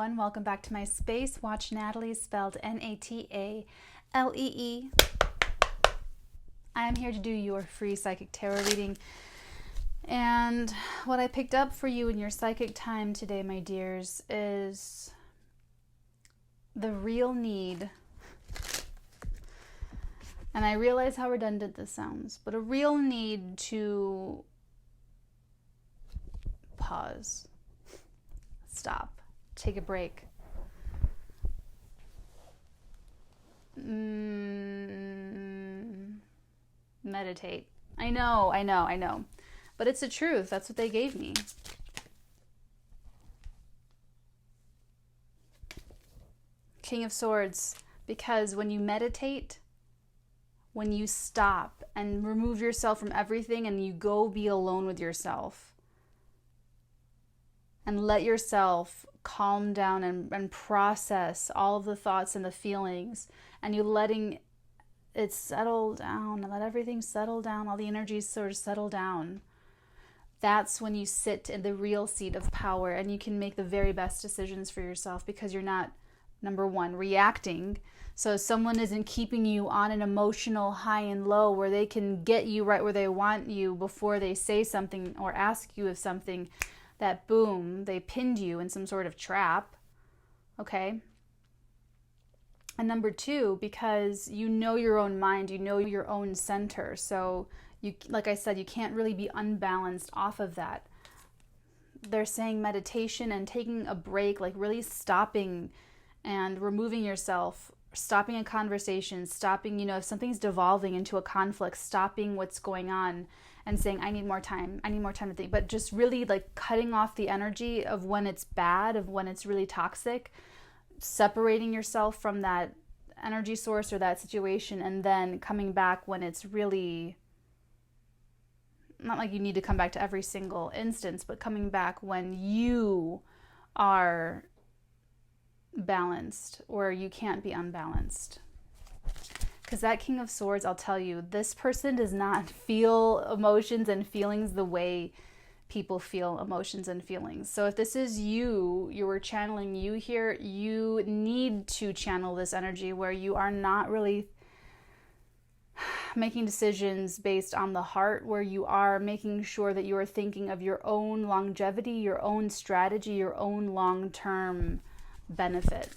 everyone. Welcome back to my space. Watch Natalie, spelled Natalee. I am here to do your free psychic tarot reading. And what I picked up for you in your psychic time today, my dears, is the real need. And I realize how redundant this sounds, but a real need to pause, stop, take a break. Meditate. I know. But it's the truth. That's what they gave me. King of Swords. Because when you meditate, when you stop and remove yourself from everything and you go be alone with yourself and let yourself calm down and process all of the thoughts and the feelings, and you letting it settle down and let everything settle down, all the energies sort of settle down, that's when you sit in the real seat of power and you can make the very best decisions for yourself, because you're not, number one, reacting. So someone isn't keeping you on an emotional high and low where they can get you right where they want you before they say something or ask you of something, that boom, they pinned you in some sort of trap. Okay? And number two, because you know your own mind, you know your own center. So you, like I said, you can't really be unbalanced off of that. They're saying meditation and taking a break, like really stopping and removing yourself, stopping a conversation, stopping, if something's devolving into a conflict, stopping what's going on and saying, I need more time to think. But just really like cutting off the energy of when it's bad, of when it's really toxic, separating yourself from that energy source or that situation, and then coming back when it's really, not like you need to come back to every single instance, but coming back when you are balanced or you can't be unbalanced. Because that King of Swords, I'll tell you, this person does not feel emotions and feelings the way people feel emotions and feelings. So if this is you were channeling you here, you need to channel this energy where you are not really making decisions based on the heart, where you are making sure that you are thinking of your own longevity, your own strategy, your own long-term benefit.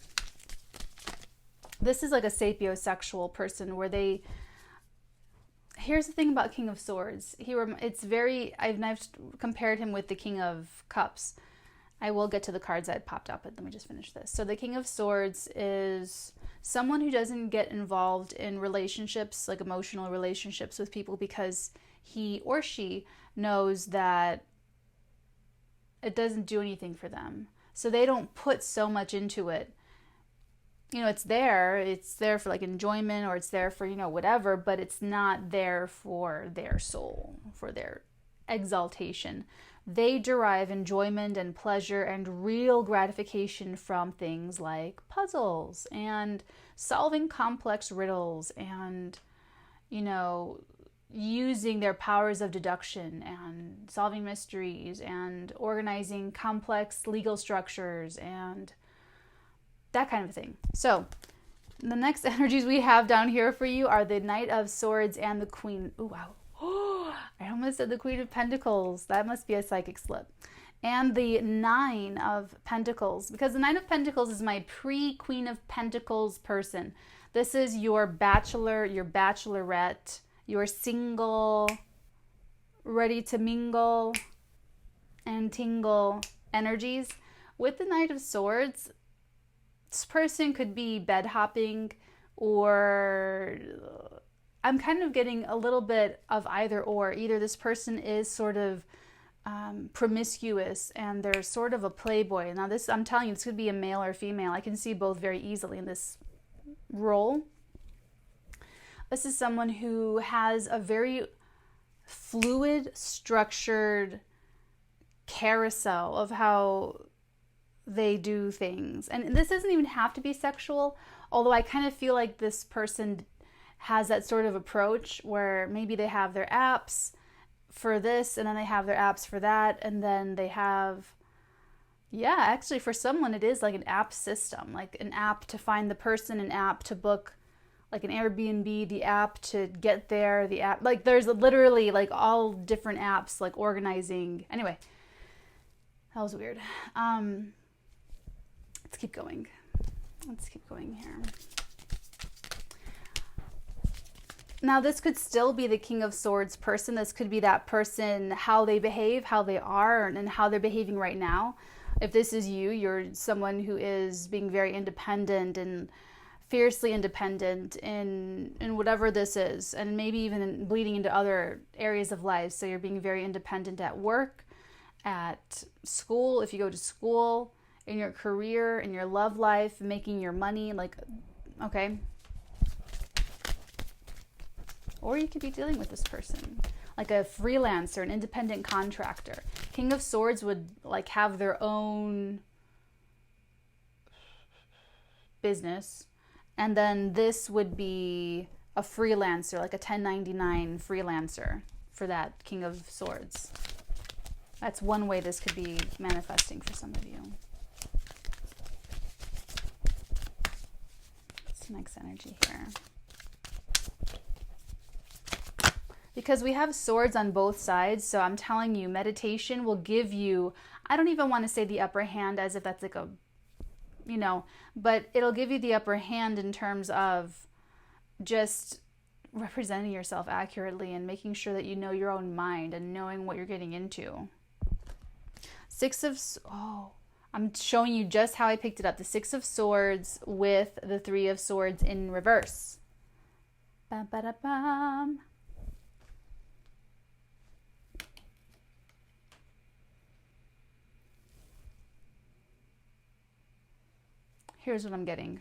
This is like a sapiosexual person where they... Here's the thing about King of Swords. I've compared him with the King of Cups. I will get to the cards that popped up, but let me just finish this. So the King of Swords is someone who doesn't get involved in relationships, like emotional relationships with people, because he or she knows that it doesn't do anything for them. So they don't put so much into it. It's there for like enjoyment, or it's there for, whatever, but it's not there for their soul, for their exaltation. They derive enjoyment and pleasure and real gratification from things like puzzles and solving complex riddles and, using their powers of deduction and solving mysteries and organizing complex legal structures and that kind of thing. So the next energies we have down here for you are the Knight of Swords and the Queen. Ooh, wow. Oh, I almost said the Queen of Pentacles. That must be a psychic slip. And the Nine of Pentacles, because the Nine of Pentacles is my pre-Queen of Pentacles person. This is your bachelor, your bachelorette, your single, ready to mingle and tingle energies. With the Knight of Swords, this person could be bed hopping, or I'm kind of getting a little bit of either or. Either this person is sort of promiscuous and they're sort of a playboy. Now this, I'm telling you, this could be a male or female. I can see both very easily in this role. This is someone who has a very fluid, structured carousel of how they do things. And this doesn't even have to be sexual, although I kind of feel like this person has that sort of approach where maybe they have their apps for this and then they have their apps for that, and then they have Yeah, actually, for someone, it is like an app system, like an app to find the person, an app to book, like an Airbnb, the app to get there, the app. Like, there's literally like all different apps, like organizing. Anyway, that was weird. Let's keep going. Let's keep going here. Now, this could still be the King of Swords person. This could be that person, how they behave, how they are, and how they're behaving right now. If this is you, you're someone who is being very independent and fiercely independent in whatever this is, and maybe even bleeding into other areas of life. So you're being very independent at work, at school, if you go to school, in your career, in your love life, making your money, like, okay. Or you could be dealing with this person, like a freelancer, an independent contractor. King of Swords would like have their own business. And then this would be a freelancer, like a 1099 freelancer for that King of Swords. That's one way this could be manifesting for some of you. What's the next energy here? Because we have swords on both sides, so I'm telling you, meditation will give you, I don't even want to say the upper hand as if that's like a, but it'll give you the upper hand in terms of just representing yourself accurately and making sure that you know your own mind and knowing what you're getting into. I'm showing you just how I picked it up. The Six of Swords with the Three of Swords in reverse. Bam, ba, da, bam. Here's what I'm getting.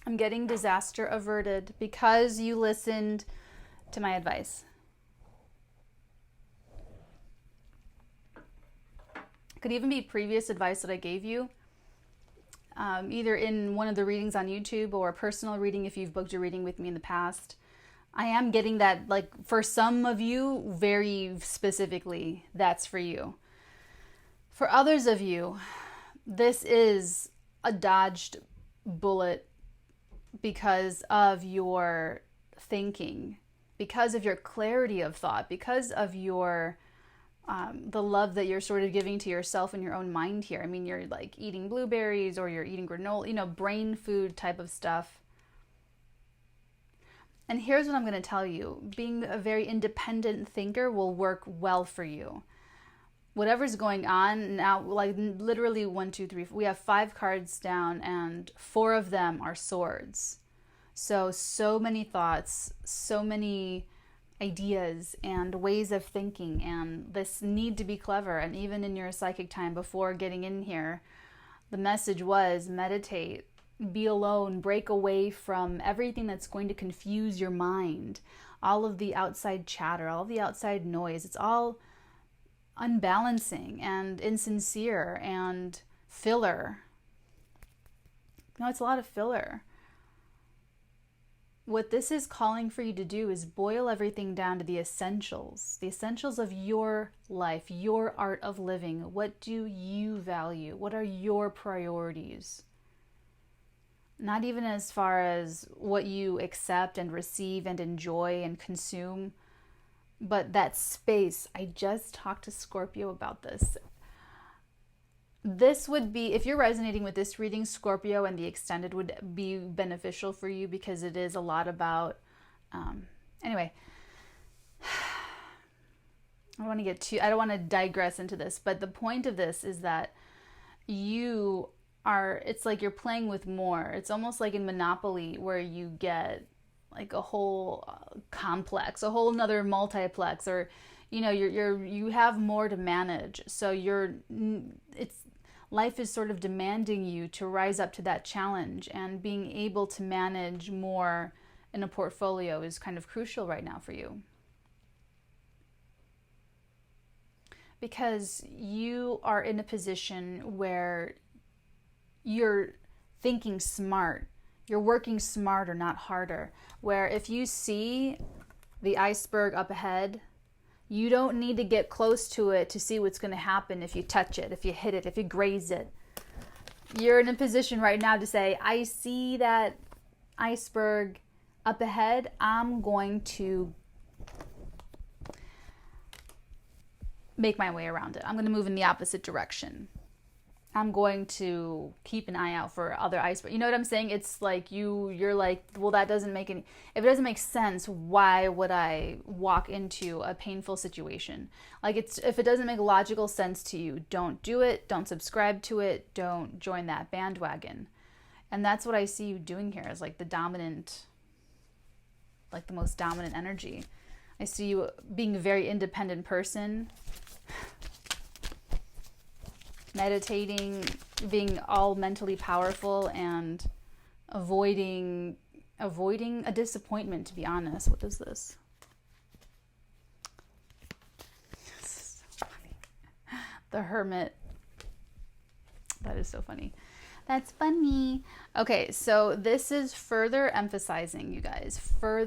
I'm getting disaster averted because you listened to my advice. Could even be previous advice that I gave you, either in one of the readings on YouTube or a personal reading if you've booked a reading with me in the past. I am getting that, like, for some of you, very specifically, that's for you. For others of you, this is a dodged bullet because of your thinking, because of your clarity of thought, because of your the love that you're sort of giving to yourself and your own mind here. I mean, you're like eating blueberries or you're eating granola, brain food type of stuff. And here's what I'm going to tell you. Being a very independent thinker will work well for you. Whatever's going on now, like literally 1, 2, 3, we have 5 cards down and 4 of them are swords. So many thoughts, so many ideas and ways of thinking, and this need to be clever. And even in your psychic time before getting in here, the message was meditate, be alone, break away from everything that's going to confuse your mind. All of the outside chatter, all of the outside noise, it's all unbalancing and insincere and filler. It's a lot of filler. What this is calling for you to do is boil everything down to the essentials of your life, your art of living. What do you value? What are your priorities? Not even as far as what you accept and receive and enjoy and consume, but that space. I just talked to Scorpio about this. This would be, if you're resonating with this reading, Scorpio and the extended would be beneficial for you because it is a lot about, anyway, I don't want to digress into this, but the point of this is that it's like you're playing with more. It's almost like in Monopoly where you get like a whole complex, a whole nother multiplex, or, you have more to manage. So life is sort of demanding you to rise up to that challenge, and being able to manage more in a portfolio is kind of crucial right now for you. Because you are in a position where you're thinking smart. You're working smarter, not harder. Where if you see the iceberg up ahead, You don't need to get close to it to see what's going to happen if you touch it, if you hit it, if you graze it. You're in a position right now to say, I see that iceberg up ahead. I'm going to make my way around it. I'm going to move in the opposite direction. I'm going to keep an eye out for other icebergs. You know what I'm saying? It's like you're like, well, that doesn't make any, if it doesn't make sense, why would I walk into a painful situation? Like, if it doesn't make logical sense to you, don't do it. Don't subscribe to it. Don't join that bandwagon. And that's what I see you doing here, is like the dominant, like the most dominant energy. I see you being a very independent person, meditating, being all mentally powerful, and avoiding a disappointment, to be honest. What is this? This is so funny. The Hermit. That is so funny. That's funny. Okay, so this is further emphasizing, you guys. I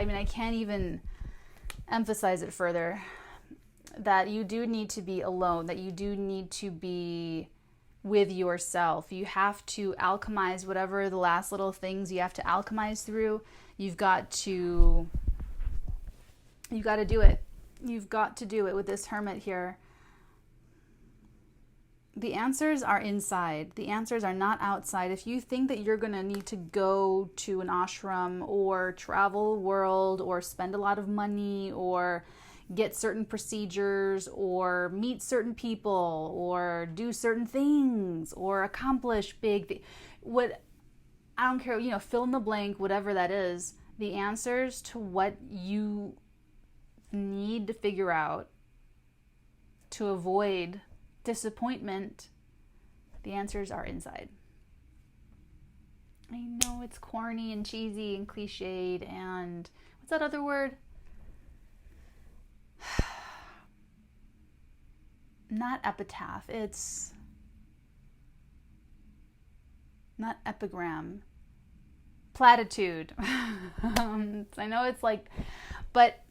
mean, I can't even emphasize it further. That you do need to be alone, that you do need to be with yourself. You have to alchemize whatever the last little things you have to alchemize through. You've got to do it. You've got to do it with this Hermit here. The answers are inside. The answers are not outside. If you think that you're going to need to go to an ashram or travel the world or spend a lot of money or get certain procedures or meet certain people or do certain things or accomplish big things, I don't care, fill in the blank, whatever that is, the answers to what you need to figure out to avoid disappointment, the answers are inside. I know it's corny and cheesy and cliched and what's that other word? Not epitaph, it's not epigram, platitude. I know it's like, but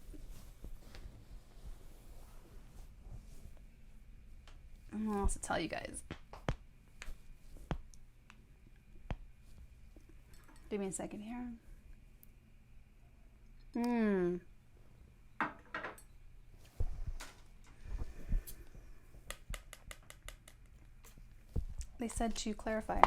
I don't know what else to tell you guys. Give me a second here. They said to clarify.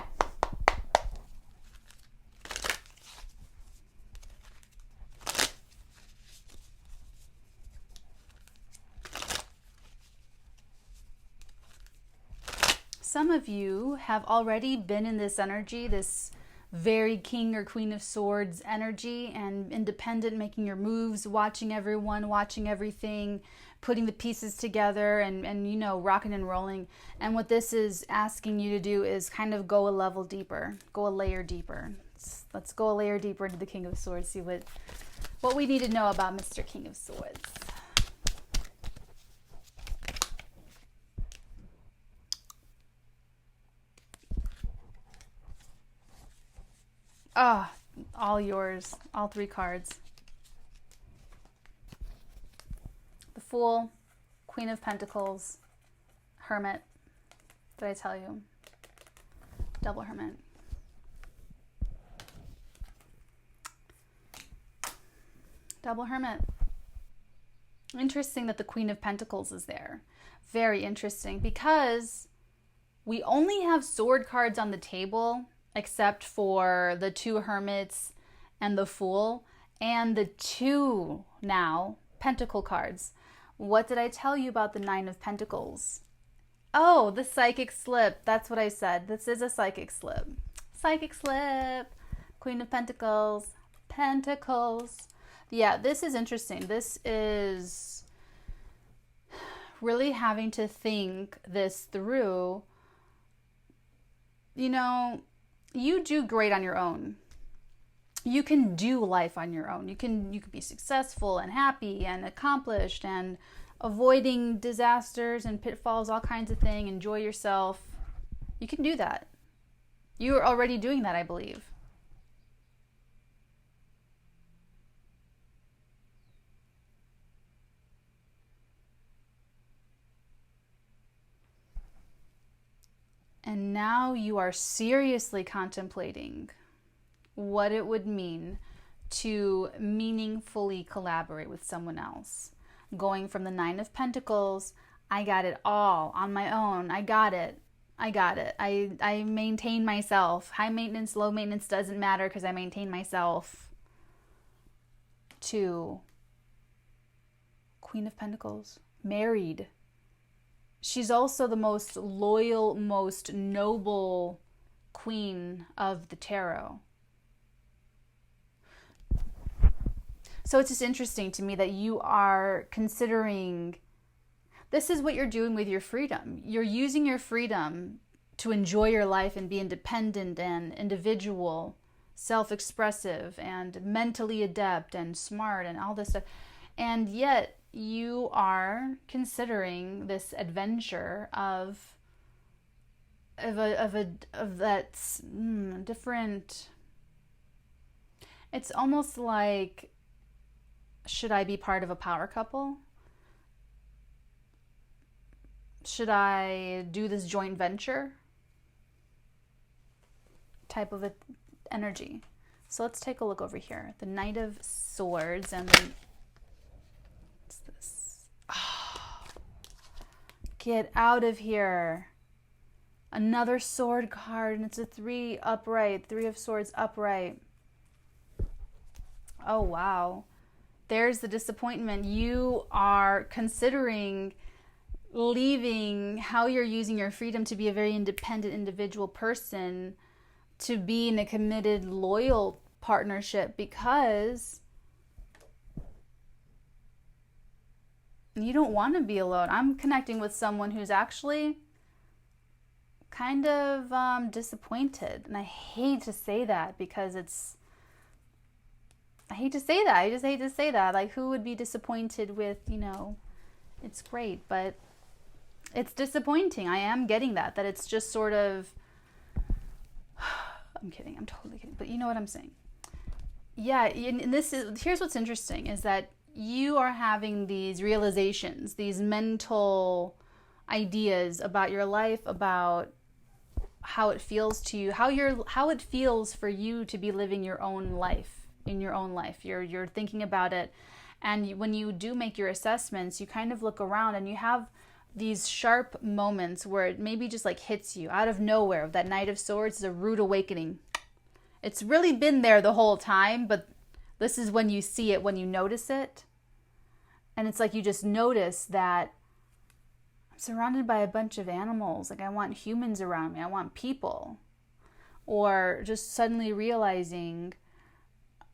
Some of you have already been in this energy, this very King or Queen of Swords energy, and independent, making your moves, watching everyone, watching everything, putting the pieces together and rocking and rolling. And what this is asking you to do is kind of go a level deeper, go a layer deeper. Let's go a layer deeper into the King of Swords, see what we need to know about Mr. King of Swords. Ah, all yours, all three cards. The Fool, Queen of Pentacles, Hermit. Did I tell you? Double Hermit. Double Hermit. Interesting that the Queen of Pentacles is there. Very interesting, because we only have sword cards on the table except for the two Hermits and the Fool, and the two now Pentacle cards. What did I tell you about the Nine of Pentacles? Oh, the psychic slip. That's what I said. This is a psychic slip. Psychic slip. Queen of Pentacles. Pentacles. Yeah, this is interesting. This is really having to think this through. You do great on your own. You can do life on your own. You can be successful and happy and accomplished and avoiding disasters and pitfalls, all kinds of things. Enjoy yourself. You can do that. You are already doing that, I believe. And now you are seriously contemplating what it would mean to meaningfully collaborate with someone else. Going from the Nine of Pentacles, I got it all on my own. I got it. I maintain myself. High maintenance, low maintenance doesn't matter because I maintain myself. To Queen of Pentacles, married. She's also the most loyal, most noble queen of the tarot. So it's just interesting to me that you are considering, this is what you're doing with your freedom. You're using your freedom to enjoy your life and be independent and individual, self-expressive and mentally adept and smart and all this stuff. And yet you are considering this adventure of that different. It's almost like, should I be part of a power couple? Should I do this joint venture type of energy? So let's take a look over here. The Knight of Swords and the, what's this? Oh, get out of here. Another sword card, and it's a 3 upright, 3 of Swords upright. Oh, wow. There's the disappointment. You are considering leaving how you're using your freedom to be a very independent individual person to be in a committed, loyal partnership because you don't want to be alone. I'm connecting with someone who's actually kind of disappointed. And I hate to say that because I hate to say that. I just hate to say that. Like, who would be disappointed with, it's great, but it's disappointing. I am getting that it's just sort of, I'm kidding. I'm totally kidding. But you know what I'm saying? Yeah. And here's what's interesting is that you are having these realizations, these mental ideas about your life, about how it feels to you, how it feels for you to be living your own life. In your own life, you're thinking about it, and when you do make your assessments, you kind of look around and you have these sharp moments where it maybe just like hits you out of nowhere. That Knight of Swords is a rude awakening. It's really been there the whole time, but this is when you see it, when you notice it, and it's like you just notice that I'm surrounded by a bunch of animals. Like, I want humans around me. I want people. Or just suddenly realizing,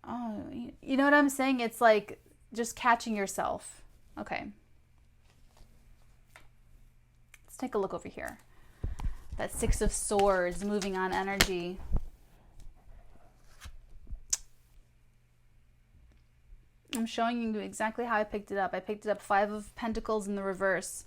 oh, you know what I'm saying? It's like just catching yourself. Okay. Let's take a look over here. That 6 of Swords, moving on energy. I'm showing you exactly how I picked it up. I picked it up 5 of Pentacles in the reverse.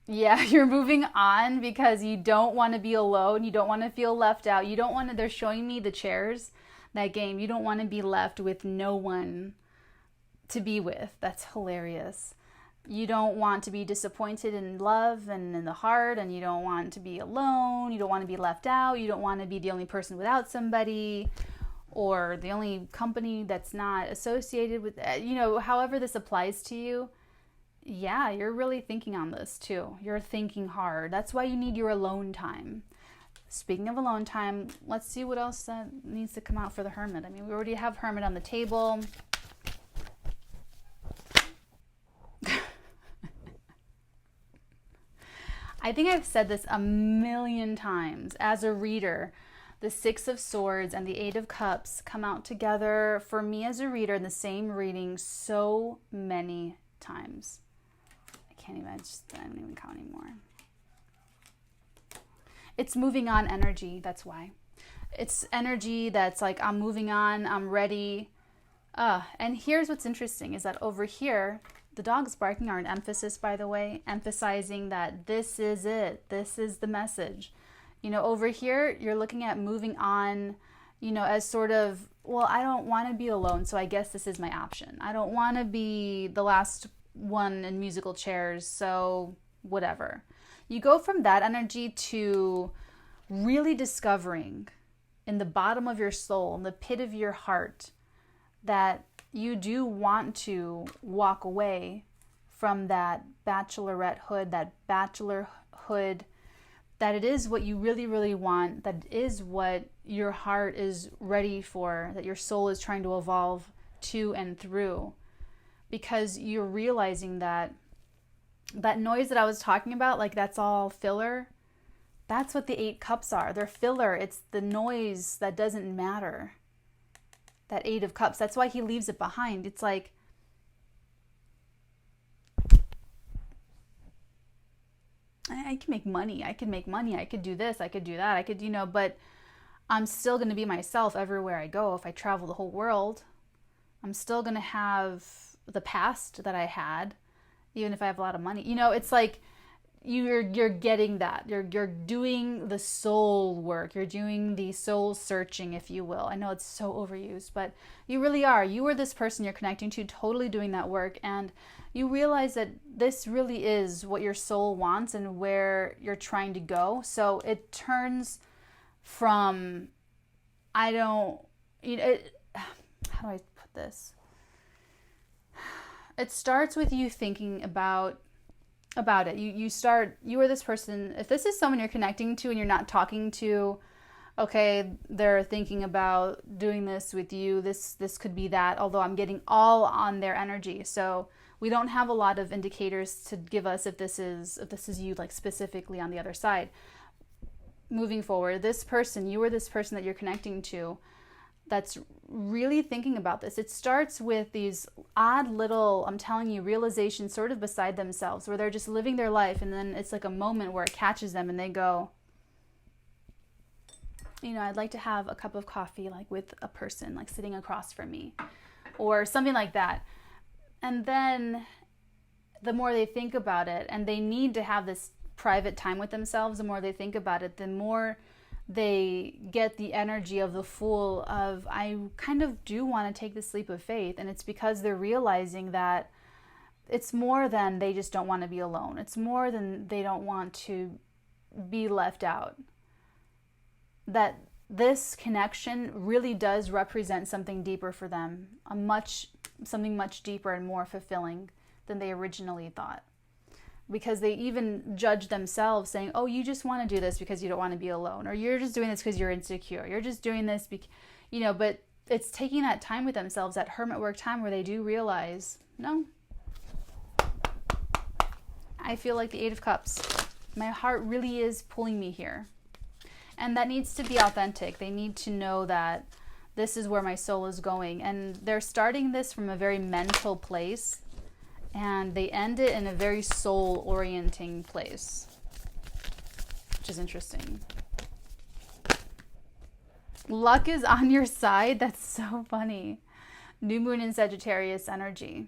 Yeah, you're moving on because you don't want to be alone. You don't want to feel left out. You don't want to, they're showing me the chairs. That game, you don't want to be left with no one to be with. That's hilarious. You don't want to be disappointed in love and in the heart, and you don't want to be alone. You don't want to be left out. You don't want to be the only person without somebody, or the only company that's not associated with, however this applies to you. Yeah, you're really thinking on this too. You're thinking hard. That's why you need your alone time. Speaking of alone time, let's see what else needs to come out for the Hermit. I mean, we already have Hermit on the table. I think I've said this a million times. As a reader, the 6 of Swords and the 8 of Cups come out together for me as a reader in the same reading so many times. I don't even count anymore. It's moving on energy, that's why. It's energy that's like, I'm moving on, I'm ready. And here's what's interesting is that over here, the dogs barking are an emphasis, by the way, emphasizing that this is it. This is the message. Over here, you're looking at moving on, as sort of, well, I don't want to be alone, so I guess this is my option. I don't want to be the last one in musical chairs, so whatever. You go from that energy to really discovering in the bottom of your soul, in the pit of your heart, that you do want to walk away from that bachelorettehood, that bachelorhood, that it is what you really, really want, that it is what your heart is ready for, that your soul is trying to evolve to and through. Because you're realizing that that noise that I was talking about, like that's all filler, that's what the 8 cups are. They're filler. It's the noise that doesn't matter. That 8 of cups. That's why he leaves it behind. It's like, I can make money. I could make money. I could do this. I could do that. I could, but I'm still going to be myself everywhere I go. If I travel the whole world, I'm still going to have the past that I had, even if I have a lot of money. It's like you're getting that. You're doing the soul work. You're doing the soul searching, if you will. I know it's so overused, but you really are. You are this person you're connecting to, totally doing that work, and you realize that this really is what your soul wants and where you're trying to go. So it turns from, how do I put this? It starts with you thinking about it. You are this person. If this is someone you're connecting to and you're not talking to, okay, they're thinking about doing this with you. This could be that, although I'm getting all on their energy. So we don't have a lot of indicators to give us if this is you, like specifically on the other side. Moving forward, you are this person that you're connecting to that's really thinking about this. It starts with these odd little, I'm telling you, realizations sort of beside themselves, where they're just living their life, and then it's like a moment where it catches them and they go, I'd like to have a cup of coffee, like with a person like sitting across from me, or something like that. And then the more they think about it, and they need to have this private time with themselves, the more they think about it, the more they get the energy of the Fool of, I kind of do want to take this leap of faith. And it's because they're realizing that it's more than they just don't want to be alone. It's more than they don't want to be left out. That this connection really does represent something deeper for them, something much deeper and more fulfilling than they originally thought. Because they even judge themselves saying, oh, you just want to do this because you don't want to be alone, or you're just doing this because you're insecure, you're just doing this but it's taking that time with themselves, that hermit work time, where they do realize, no, I feel like the 8 of Cups, my heart really is pulling me here. And that needs to be authentic. They need to know that this is where my soul is going, and they're starting this from a very mental place, and they end it in a very soul-orienting place, which is interesting. Luck is on your side. That's so funny. New moon in Sagittarius energy.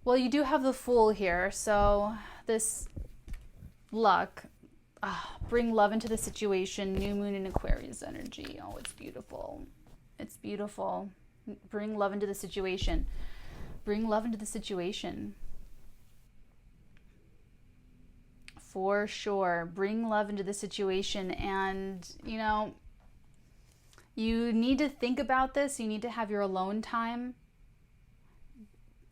Well, you do have the Fool here, so this luck, bring love into the situation. New moon in Aquarius energy. Oh, it's beautiful. It's beautiful. Bring love into the situation. Bring love into the situation. For sure. Bring love into the situation. And, you need to think about this. You need to have your alone time.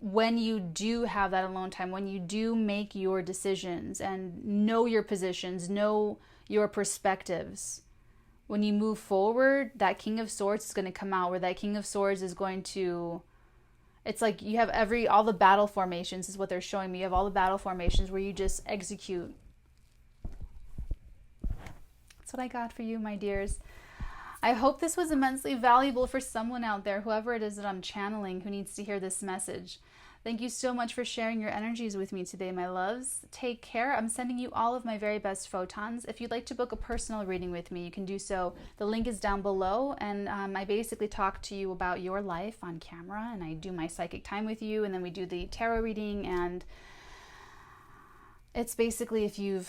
When you do have that alone time, when you do make your decisions and know your positions, know your perspectives, when you move forward, that King of Swords is going to come out, where that King of Swords is going to, it's like you have all the battle formations is what they're showing me. You have all the battle formations where you just execute. That's what I got for you, my dears. I hope this was immensely valuable for someone out there, whoever it is that I'm channeling, who needs to hear this message. Thank you so much for sharing your energies with me today, my loves. Take care. I'm sending you all of my very best photons. If you'd like to book a personal reading with me, you can do so. The link is down below, and I basically talk to you about your life on camera, and I do my psychic time with you, and then we do the tarot reading, and It's basically if you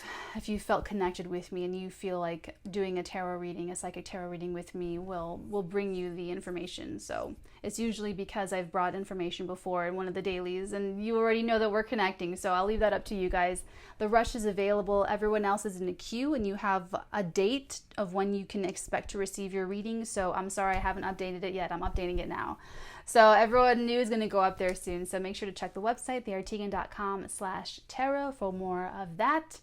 felt connected with me and you feel like doing a tarot reading, a psychic tarot reading with me will bring you the information. So it's usually because I've brought information before in one of the dailies and you already know that we're connecting. So I'll leave that up to you guys. The rush is available. Everyone else is in a queue and you have a date of when you can expect to receive your reading. So I'm sorry I haven't updated it yet. I'm updating it now. So everyone new is going to go up there soon. So make sure to check the website, theartegan.com/tarot for more of that.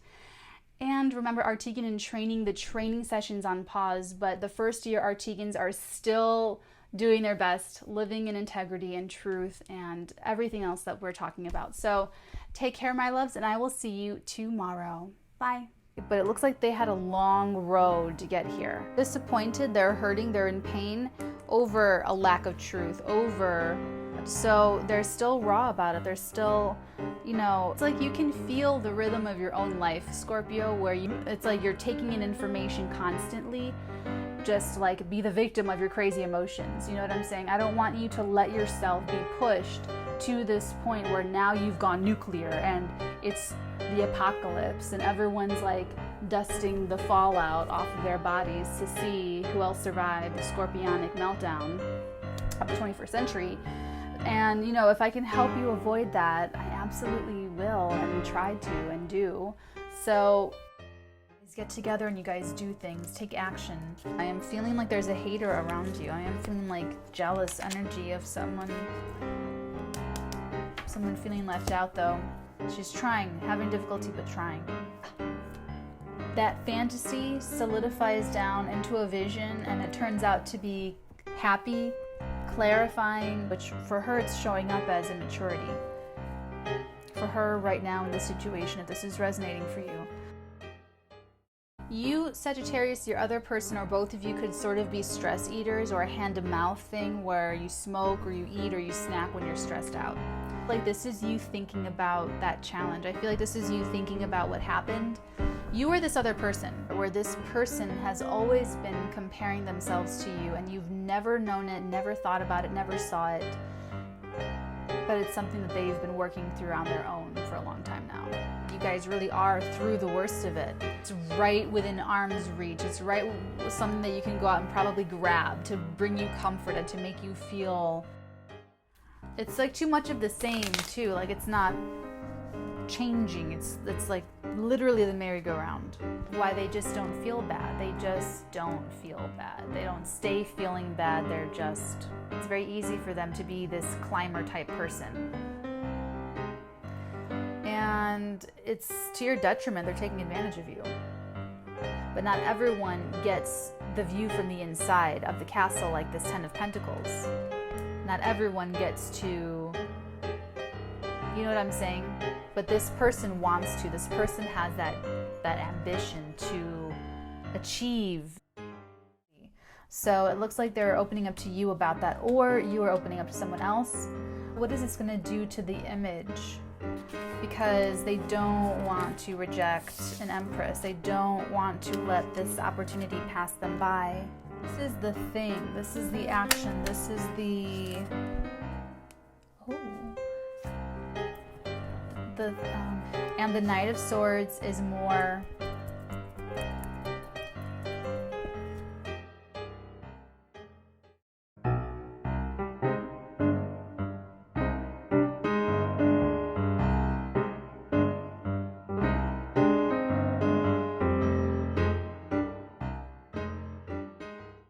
And remember, Artegan in Training, the training session's on pause, but the first year Artegans are still doing their best, living in integrity and truth and everything else that we're talking about. So take care, my loves, and I will see you tomorrow. Bye. But it looks like they had a long road to get here. Disappointed, they're hurting, they're in pain over a lack of truth, so they're still raw about it. They're still, it's like you can feel the rhythm of your own life, Scorpio, where it's like you're taking in information constantly, just like be the victim of your crazy emotions. You know what I'm saying? I don't want you to let yourself be pushed to this point where now you've gone nuclear and it's the apocalypse and everyone's like dusting the fallout off of their bodies to see who else survived the scorpionic meltdown of the 21st century. And if I can help you avoid that, I absolutely will and try to and do. So get together and you guys do things, take action. I am feeling like there's a hater around you. I am feeling like jealous energy of someone feeling left out though. She's trying, having difficulty, but trying. That fantasy solidifies down into a vision and it turns out to be happy, clarifying, which for her it's showing up as immaturity. For her right now in this situation, if this is resonating for you. You, Sagittarius, your other person, or both of you could sort of be stress eaters or a hand-to-mouth thing where you smoke or you eat or you snack when you're stressed out. Like this is you thinking about that challenge. I feel like this is you thinking about what happened. You are this other person, where this person has always been comparing themselves to you and you've never known it, never thought about it, never saw it. But it's something that they've been working through on their own for a long time now. You guys really are through the worst of it. It's right within arm's reach. It's right something that you can go out and probably grab to bring you comfort and to make you feel. It's like too much of the same too. Like it's not changing. It's like literally the merry-go-round. Why they just don't feel bad. They just don't feel bad. They don't stay feeling bad. It's very easy for them to be this climber type person. And it's to your detriment. They're taking advantage of you. But not everyone gets the view from the inside of the castle like this Ten of Pentacles. Not everyone gets to, you know what I'm saying? But this person wants to. This person has that ambition to achieve. So it looks like they're opening up to you about that, or you are opening up to someone else. What is this going to do to the image? Because they don't want to reject an empress. They don't want to let this opportunity pass them by. This is the thing. This is the action. This is the... and the Knight of Swords is more